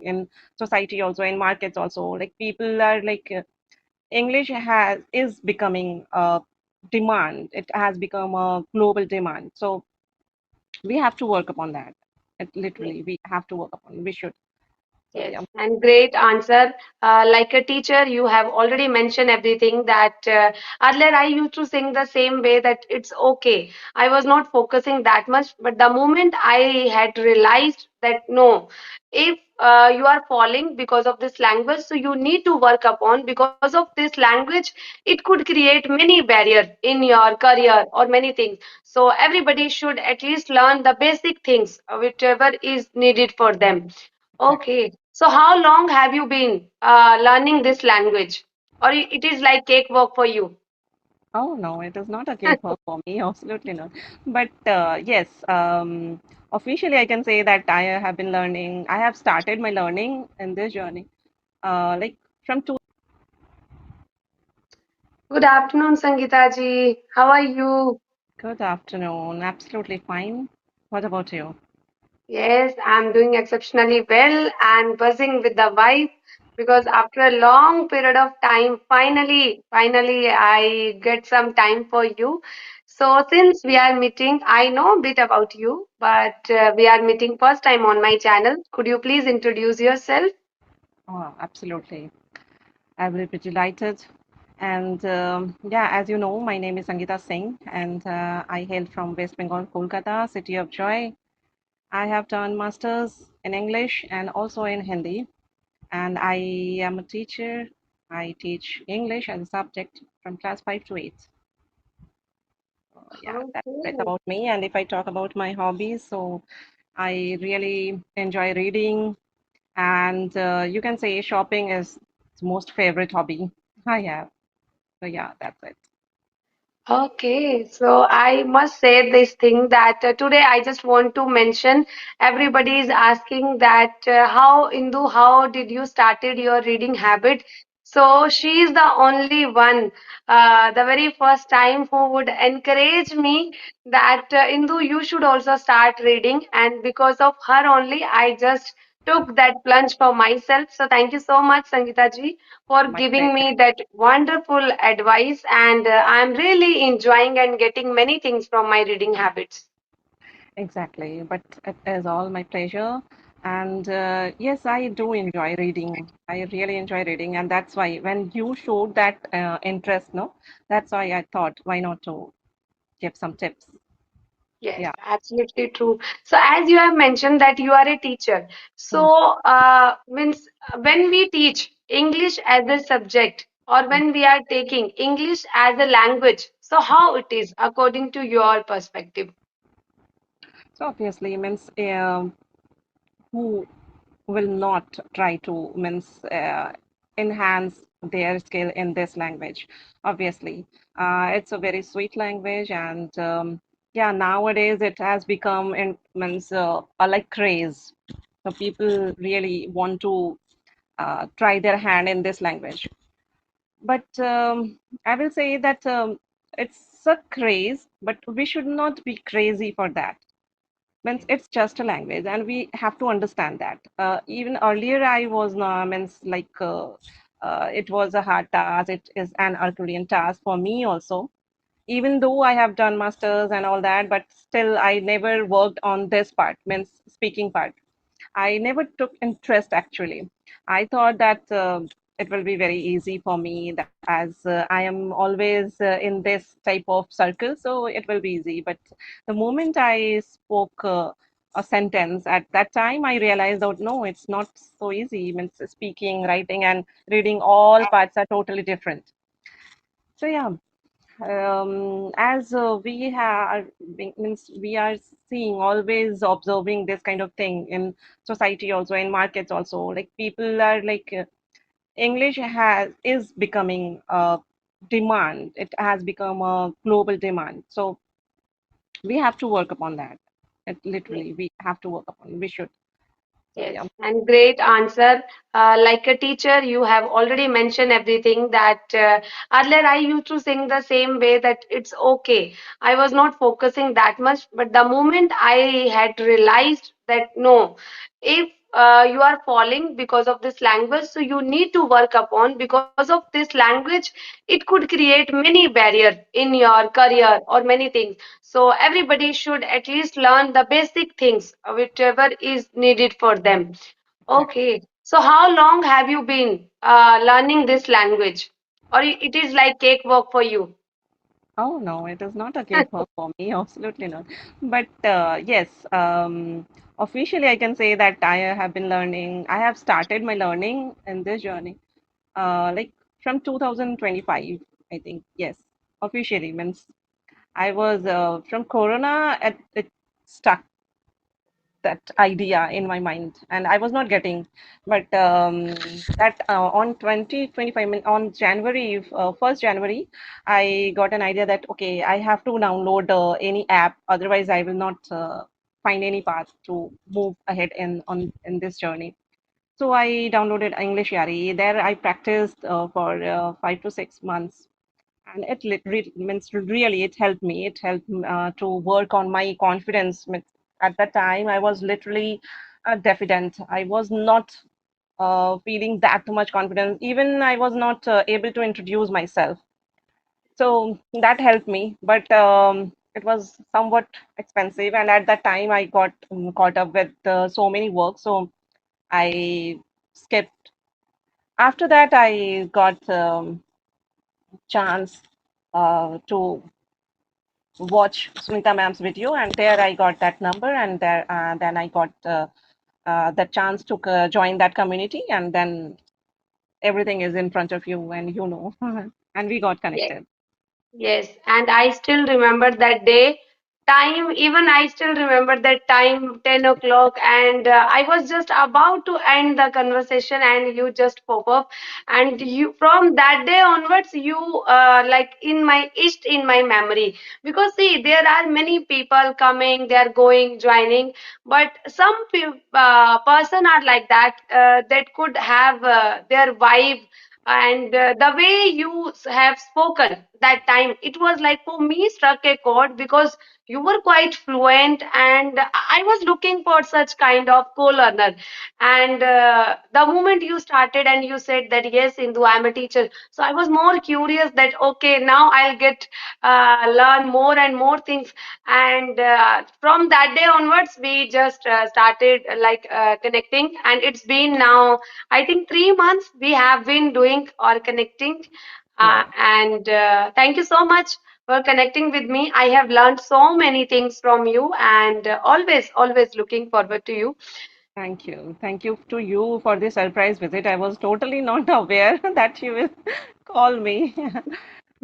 in society also, in markets also. Like people are like English has is becoming a demand. It has become a global demand. So we have to work upon that. It literally we have to work upon. We should. So Yes, yeah. and great answer. Like a teacher, you have already mentioned everything that earlier I used to sing the same way that it's okay. I was not focusing that much, but the moment I had realized that no, if you are falling because of this language, so you need to work upon because of this language, it could create many barriers in your career or many things. So everybody should at least learn the basic things, whichever is needed for them. Exactly. Okay. So how long have you been learning this language? Or it is like cakewalk for you? Oh no, it is not a cakewalk for me. Absolutely not. But yes, officially I can say that I have been learning. I have started my learning in this journey. Like from two. Good afternoon, Sangita Ji. How are you? Good afternoon. Absolutely fine. What about you? Yes, I'm doing exceptionally well and buzzing with the vibe because after a long period of time, finally, I get some time for you. So since we are meeting, I know a bit about you, but we are meeting first time on my channel. Could you please introduce yourself? Oh, absolutely. I will be delighted. And yeah, as you know, my name is Sangita Singh, and I hail from West Bengal, Kolkata, city of joy. I have done masters in English and also in Hindi, and I am a teacher. I teach English as a subject from class 5 to 8. Yeah, that's it Okay. about me. And if I talk about my hobbies, so I really enjoy reading, and you can say shopping is most favorite hobby I have. So yeah, that's it. Okay, so I must say this thing that today I just want to mention everybody is asking that how Indu, how did you started your reading habit? So she is the only one, the very first time who would encourage me that Indu, you should also start reading, and because of her only, I just took that plunge for myself. So thank you so much, Sangeeta ji, for My giving pleasure. me that wonderful advice. And I'm really enjoying and getting many things from my reading habits. Exactly, but it is all my pleasure. And yes, I do enjoy reading. I really enjoy reading, and that's why when you showed that interest, no, that's why I thought, why not to give some tips? Yes, Yeah. absolutely true. So, as you have mentioned that you are a teacher, so means when we teach English as a subject or Mm. when we are taking English as a language, so how it is according to your perspective? So obviously, means who will not try to means enhance their skill in this language. Obviously, it's a very sweet language, and yeah, nowadays it has become in means a like craze. So people really want to try their hand in this language. But I will say that it's a craze, but we should not be crazy for that. Means it's just a language, and we have to understand that. Even earlier, I was means like it was a hard task. It is an Herculean task for me also. Even though I have done masters and all that, but still I never worked on this part, means speaking part. I never took interest actually. I thought that it will be very easy for me as I am always in this type of circle, so it will be easy. But the moment I spoke a sentence at that time, I realized that no, it's not so easy. Means speaking, writing, and reading all parts are totally different. So yeah, as we have means we are seeing always observing this kind of thing in society also, in markets also. Like people are like English has is becoming a demand. It has become a global demand. So we have to work upon that. It literally we have to work upon. We should. So Yes, yeah. and great answer. Like a teacher, you have already mentioned everything that earlier I used to sing the same way that it's okay. I was not focusing that much, but the moment I had realized that no, if you are falling because of this language, so you need to work upon. Because of this language, it could create many barriers in your career or many things. So everybody should at least learn the basic things, whichever is needed for them. Exactly. Okay, so how long have you been learning this language, or it is like cakewalk for you? Oh no, it is not a cakewalk for me, absolutely not. But yes, officially I can say that I have been learning. I have started my learning in this journey, like from 2025, I think. Yes, officially means I was from Corona. It stuck that idea in my mind, and I was not getting. But that on 2025, on January, 1st January, I got an idea that okay, I have to download any app, otherwise I will not find any path to move ahead in this journey. So I downloaded English Yari. There I practiced for 5 to 6 months, and means really it helped me. It helped to work on my confidence. At that time I was literally deficient. I was not feeling that much confidence. Even I was not able to introduce myself. So that helped me, but it was somewhat expensive, and at that time I got caught up with so many work, so I skipped. After that I got chance to watch Smita ma'am's video, and there I got that number, and there then I got the chance to join that community, and then everything is in front of you, and you know, and we got connected. Yes, and I still remember that day. Time, even I still remember that time, 10 o'clock, and I was just about to end the conversation, and you just pop up. And you, from that day onwards, you like in my etched in my memory. Because see, there are many people coming, they are going, joining, but some person are like that, that could have their vibe, and the way you have spoken that time, it was like for me struck a chord, because you were quite fluent, and I was looking for such kind of co-learner. And the moment you started and you said that yes, Indu, I'm a teacher, so I was more curious that okay, now I'll get learn more and more things. And from that day onwards, we just started connecting, and it's been now, I think, 3 months we have been doing or connecting. Yeah, And thank you so much for connecting with me. I have learned so many things from you, and always, always looking forward to you. thank you to you for this surprise visit. I was totally not aware that you will call me,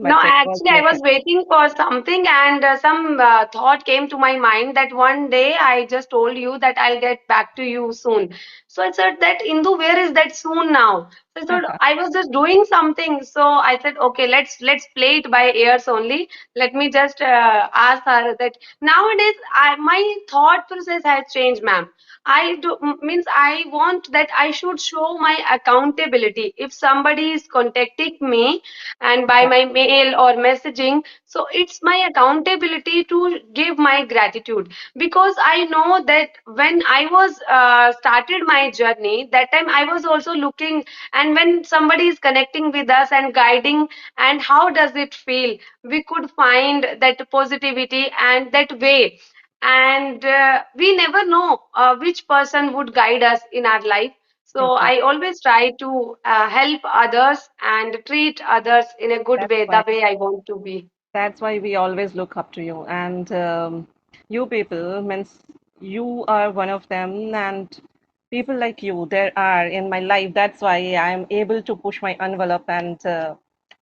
No, but it was actually, I was later. waiting for something, and some thought came to my mind that one day I just told you that I'll get back to you soon. So I said that Indu, where is that soon now? So I thought I was just doing something. So I said, okay, let's play it by ears only. Let me just ask her that nowadays my thought process has changed, ma'am. Means I want that I should show my accountability. If somebody is contacting me and by my mail or messaging, so it's my accountability to give my gratitude, because I know that when I was started my journey, that time I was also looking, and when somebody is connecting with us and guiding, and how does it feel, we could find that positivity and that way. And we never know which person would guide us in our life. So I Exactly. always try to help others and treat others in a good That's way, why the way I want to be. That's why we always look up to you. And you people means you are one of them. And people like you, there are in my life. That's why I'm able to push my envelope. And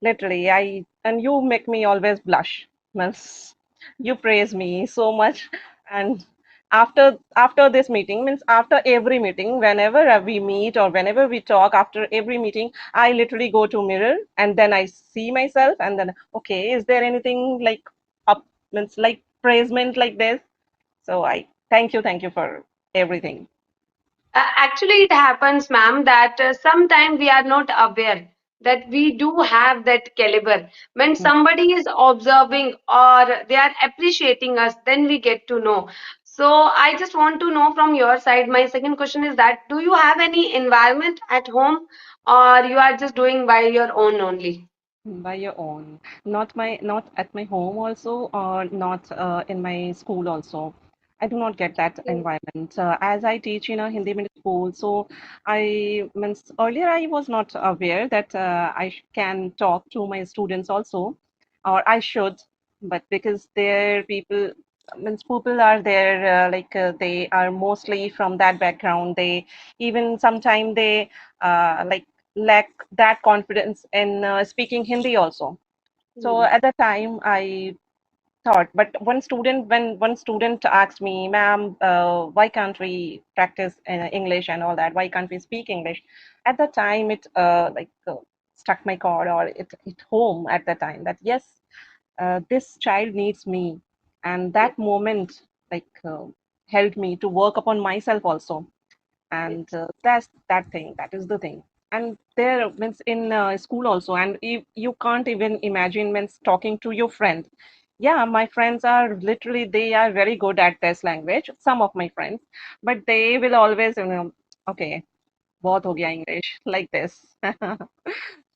literally, and you make me always blush. Means you praise me so much. And after this meeting, means after every meeting, whenever we meet or whenever we talk, after every meeting, I literally go to mirror and then I see myself, and then okay, is there anything like up means like praisement like this? So I thank you for everything. Actually, it happens, ma'am, that sometimes we are not aware that we do have that caliber. When Mm. somebody is observing or they are appreciating us, then we get to know. So I just want to know from your side. My second question is that do you have any environment at home, or you are just doing by your own only? By your own. Not at my home also, or not in my school also. I do not get that Yes. environment. As I teach in a Hindi medium school, so I means earlier I was not aware that can talk to my students also, or I should, but because their people means people are there, they are mostly from that background. They even sometimes they like lack that confidence in speaking Hindi also. So Hmm. at that time, I thought, but when one student asked me, "Ma'am, why can't we practice English and all that? Why can't we speak English?" At the time, it struck my chord, or it home at the time that yes, this child needs me, and Yes. that moment helped me to work upon myself also. And Yes. that's that thing, that is the thing. And there means in school also, and you can't even imagine means talking to your friend. Yeah, my friends are literally, they are very good at this language, some of my friends, but they will always, okay, bahut ho gaya English, like this.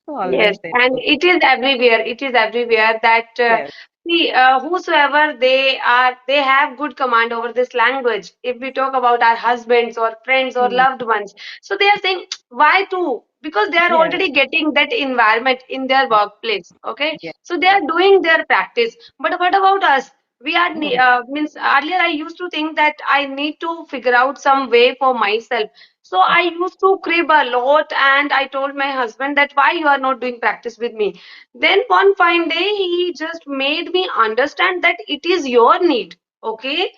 So Yes, always they and will it is everywhere. It is everywhere that yes. see, whosoever they are, they have good command over this language. If we talk about our husbands or friends or Hmm. loved ones, so they are saying, why to? Because they are Yes. already getting that environment in their workplace. Okay, Yes. so they are doing their practice. But what about us? We are Hmm. means earlier I used to think that I need to figure out some way for myself, so I used to crib a lot, and I told my husband that why you are not doing practice with me. Then one fine day, he just made me understand that it is your need. Okay,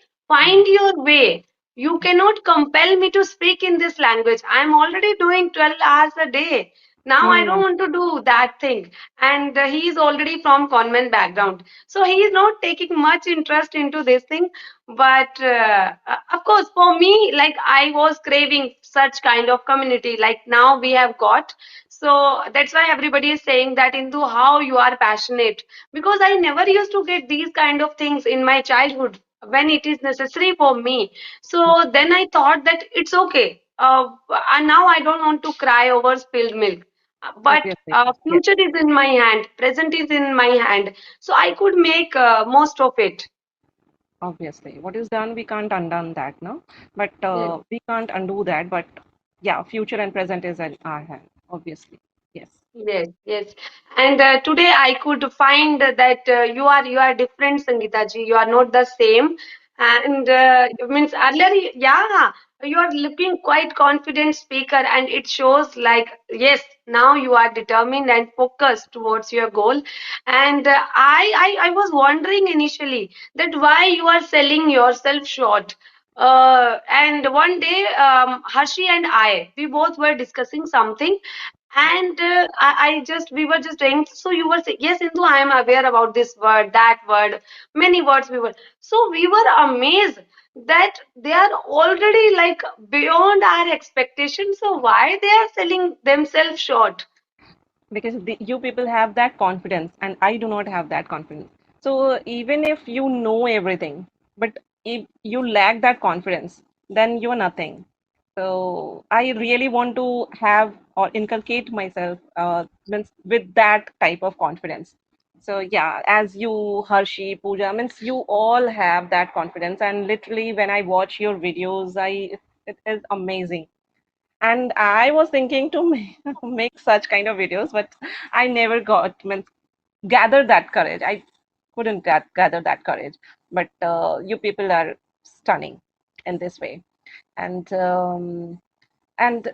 Hmm. find your way. You cannot compel me to speak in this language. I am already doing 12 hours a day. Now I don't Hmm. want to do that thing. And he is already from convent background. So he is not taking much interest into this thing. But of course, for me, like I was craving such kind of community, like now we have got. So that's why everybody is saying that into how you are passionate, because I never used to get these kind of things in my childhood when it is necessary for me. So then I thought that it's okay. And now I don't want to cry over spilled milk. But Obviously, yes. future is in my hand, present is in my hand, so I could make most of it. Obviously, what is done, we can't undo that, no? But Yes. we can't undo that. But yeah, future and present is in our hand, obviously. Yes. Yes, yes. And today I could find that you are different, Sangita ji. You are not the same. And means earlier, yeah, you are looking quite confident speaker, and it shows like yes, now you are determined and focused towards your goal. And I was wondering initially that why you are selling yourself short. And one day, Harshi and we both were discussing something, and I just we were just saying, so you were saying, yes, Indu, I am aware about this word, that word, many words we were. So we were amazed that they are already like beyond our expectations. So why they are selling themselves short? Because you people have that confidence, and I do not have that confidence. So even if you know everything, but if you lack that confidence, then you're nothing. So I really want to have or inculcate myself means with that type of confidence. So yeah, as you, Harshi, Pooja, means you all have that confidence, and literally when I watch your videos, it is amazing. And I was thinking to make such kind of videos, but I never got means gather that courage. I couldn't gather that courage. But you people are stunning in this way. And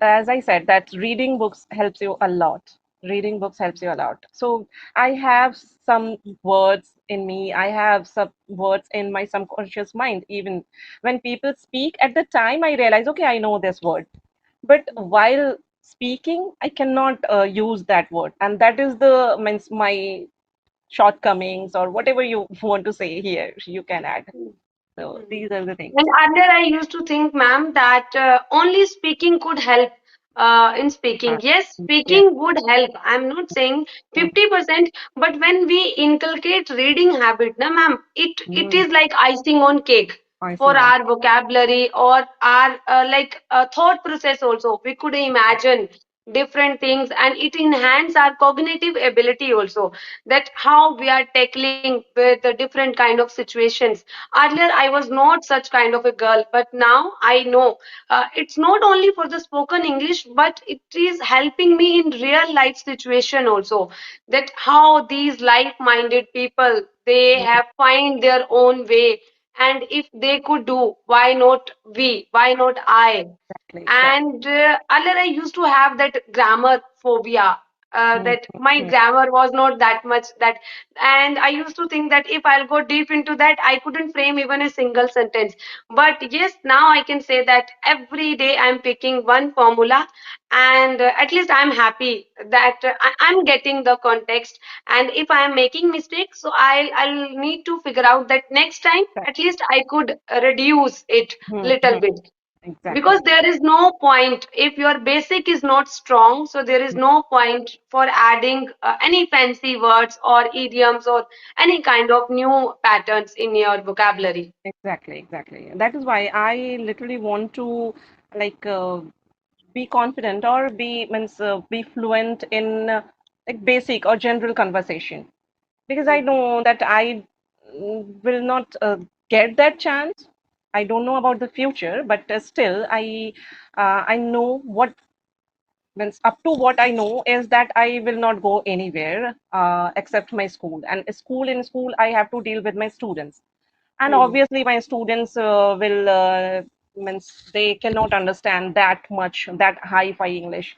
as I said, that reading books helps you a lot. Reading books helps you a lot. So I have some words in me. I have some words in my subconscious mind. Even when people speak, at the time I realize, okay, I know this word, but while speaking I cannot use that word, and that is the means my shortcomings, or whatever you want to say here you can add. So Mhm. these are the And things. earlier, I used to think, ma'am, that only speaking could help in uh, speaking. Yes, yes. speaking would help. I'm not saying 50%, but when we inculcate reading habit, na ma'am, it Mm-hmm. is like icing on cake. I see for that. our vocabulary or our thought process also. We could imagine different things, and it enhance our cognitive ability also, that how we are tackling with the different kind of situations. Earlier I was not such kind of a girl, but now I know it's not only for the spoken English, but it is helping me in real life situation also, that how these like minded people, they Mm, have find their own way, and if they could do, why not we, why not I? exactly, exactly. And earlier I used to have that grammar phobia, Mm, that my mm, grammar was not that much that, and I used to think that if I'll go deep into that, I couldn't frame even a single sentence. But yes, now I can say that every day I'm picking one formula, and at least I'm happy that I'm getting the context. And if I am making mistakes, so I'll need to figure out that next time at exactly. least I could reduce it Mm, little mm, bit, because exactly. there is no point if your basic is not strong, so there is Mm, no point for adding any fancy words or idioms or any kind of new patterns in your vocabulary. exactly, exactly. That is why I literally want to like be confident or be fluent in like basic or general conversation, because I Mhm. know that I will not get that chance. I don't know about the future, but still, I know what means up to what I know is that I will not go anywhere except my school. And in school, I have to deal with my students, and Mhm. obviously my students will means they cannot understand that much that high-fi English.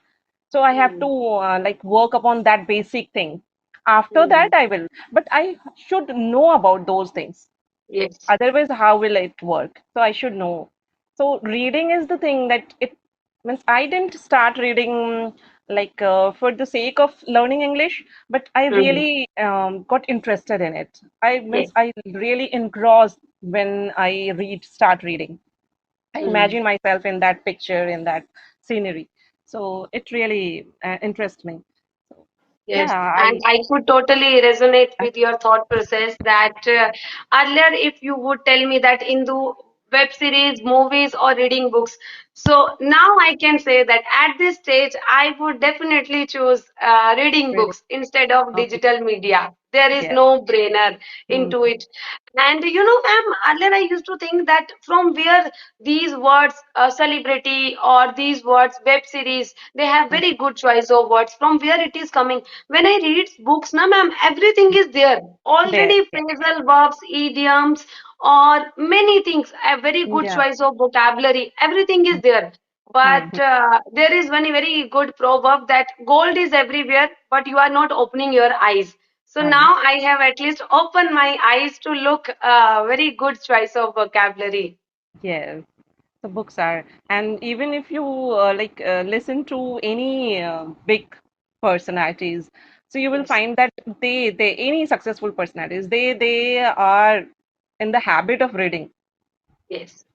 So I have to Mhm. like work upon that basic thing. After that, Mhm. I will, but I should know about those things. Yes. Otherwise, how will it work? So I should know. So reading is the thing that it means I didn't start reading like for the sake of learning English, but I Mhm. really got interested in it. I Yes. means I really engrossed when I start reading. I Mhm. imagine myself in that picture, in that scenery. So it really interests me. So Yes, yeah, and I could totally resonate with your thought process that earlier, if you would tell me that Indu web series, movies, or reading books, so now I can say that at this stage, I would definitely choose reading really, books instead of okay, digital media. There is yeah. no brainer Mm, into it. And you know, ma'am, earlier I used to think that from where these words, celebrity, or these words, web series, they have mm, very good choice of words, from where it is coming. When I read books, na ma'am, everything is there. there, Already yeah. phrasal verbs, idioms, or many things. A very good Yeah. choice of vocabulary. Everything is there. Mm-hmm. But there is one very good proverb that gold is everywhere, but you are not opening your eyes. So Eyes. now I have at least opened my eyes to look very good choice of vocabulary. Yes. The books are, and even if you listen to any big personalities, so you will Yes, find that they any successful personalities, they are in the habit of reading. yes,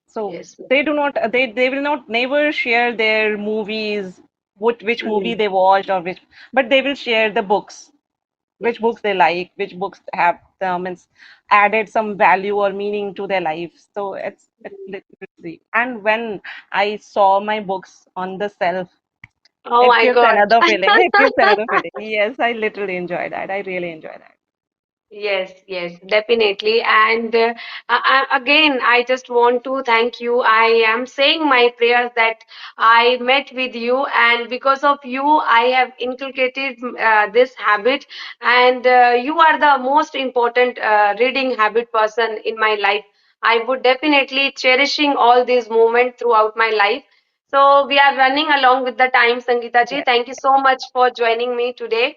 So yes. they do not they will not never share their movies, which movie Mm, they watched or which, but they will share the books, which yes. books they like, which books have means added some value or meaning to their life. So it's literally. And when I saw my books on the shelf, Oh it my gives God. another feeling. It gives another feeling. Yes, I literally enjoy that. I really enjoy that. Yes, yes, definitely. And again, I just want to thank you. I am saying my prayers that I met with you, and because of you, I have inculcated this habit. And you are the most important reading habit person in my life. I would definitely cherishing all these moments throughout my life. So we are running along with the time, Sangita ji. Yes, Thank you so much for joining me today,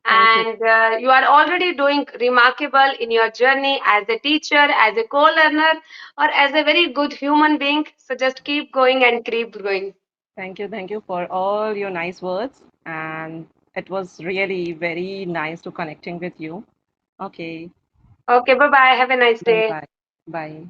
thank you. and you are already doing remarkable in your journey as a teacher, as a co-learner, or as a very good human being. So just keep going and keep going. Thank you for all your nice words. And it was really very nice to connecting with you. Okay, Okay, bye bye, have a nice bye day. bye. Bye.